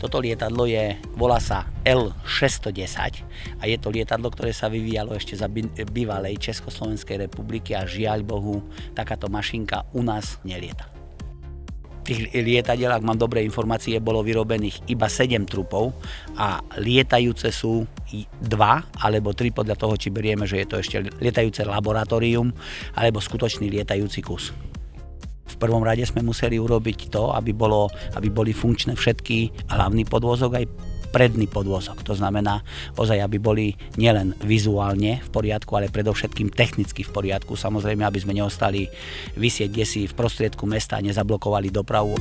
Toto lietadlo volá sa L610 a je to lietadlo, ktoré sa vyvíjalo ešte za bývalej Československej republiky a žiaľ Bohu, takáto mašinka u nás nelieta. Tých lietadiel, ak mám dobré informácie, bolo vyrobených iba 7 trupov a lietajúce sú 2 alebo 3 podľa toho, či berieme, že je to ešte lietajúce laboratórium alebo skutočný lietajúci kus. V prvom rade sme museli urobiť to, aby boli funkčné všetky hlavný podvozok aj predný podvozok. To znamená, ozaj, aby boli nielen vizuálne v poriadku, ale predovšetkým technicky v poriadku. Samozrejme, aby sme neostali visieť kdesi v prostriedku mesta a nezablokovali dopravu.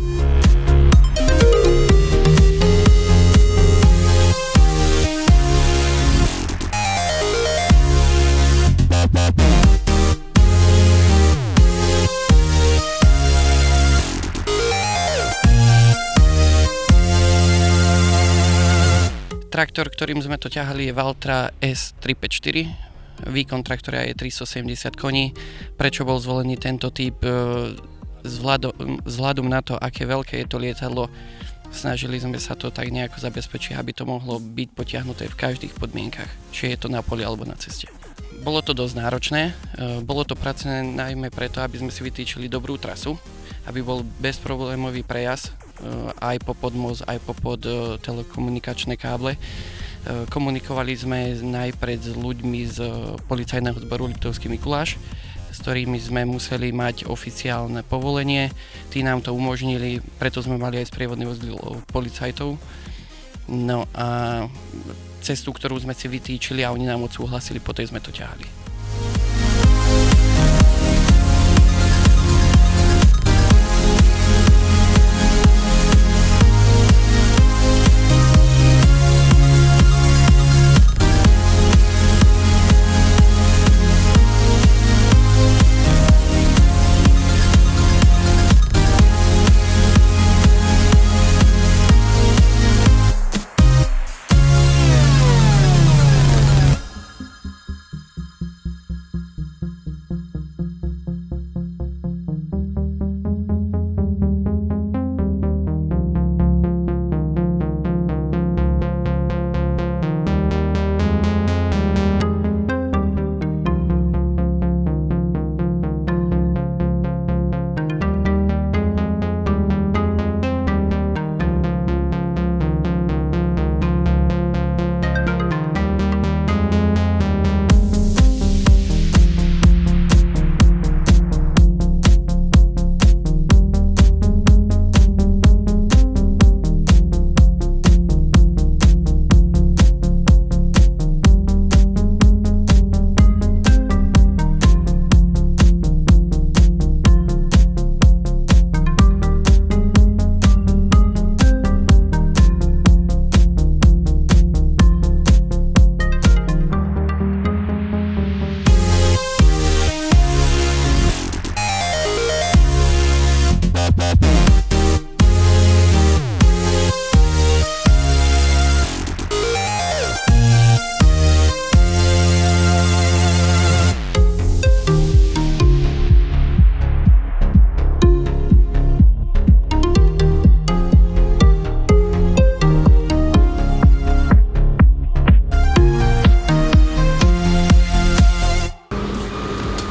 Traktor, ktorým sme to ťahali, je Valtra S354. Výkon traktora je 370 koní. Prečo bol zvolený tento typ? Vzhľadom na to, aké veľké je to lietadlo, snažili sme sa to tak nejako zabezpečiť, aby to mohlo byť potiahnuté v každých podmienkach, či je to na poli alebo na ceste. Bolo to dosť náročné, bolo to pracné najmä preto, aby sme si vytýčili dobrú trasu, aby bol bezproblémový prejazd aj po podmost, aj po telekomunikačné káble. Komunikovali sme najprv s ľuďmi z policajného zboru Liptovský Mikuláš, s ktorými sme museli mať oficiálne povolenie. Tí nám to umožnili, preto sme mali aj sprievodný vozidlo policajtov. No a cestu, ktorú sme si vytýčili a oni nám odsúhlasili, po tej sme to ťahali.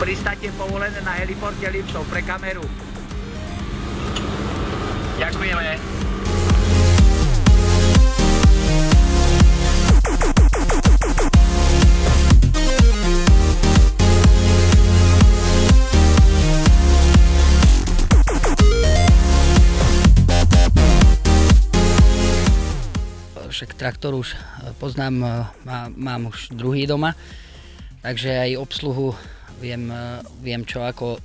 Pristátie povolené na heliporte Liptov pre kameru. Ďakujeme. Však traktor už poznám, mám už druhý doma, takže aj obsluhu viem čo ako,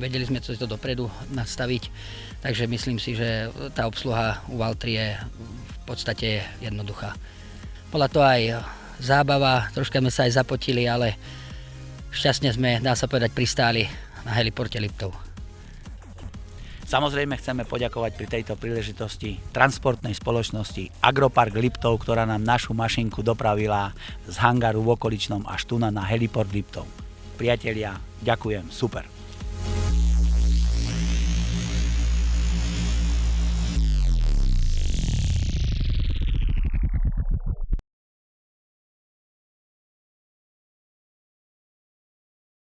vedeli sme to dopredu nastaviť, takže myslím si, že tá obsluha u Valtry je v podstate jednoduchá. Bola to aj zábava, troška sme sa aj zapotili, ale šťastne sme, dá sa povedať, pristáli na heliporte Liptov. Samozrejme chceme poďakovať pri tejto príležitosti transportnej spoločnosti Agropark Liptov, ktorá nám našu mašinku dopravila z hangáru v okoličnom až tu na heliport Liptov. Priatelia, ďakujem, super.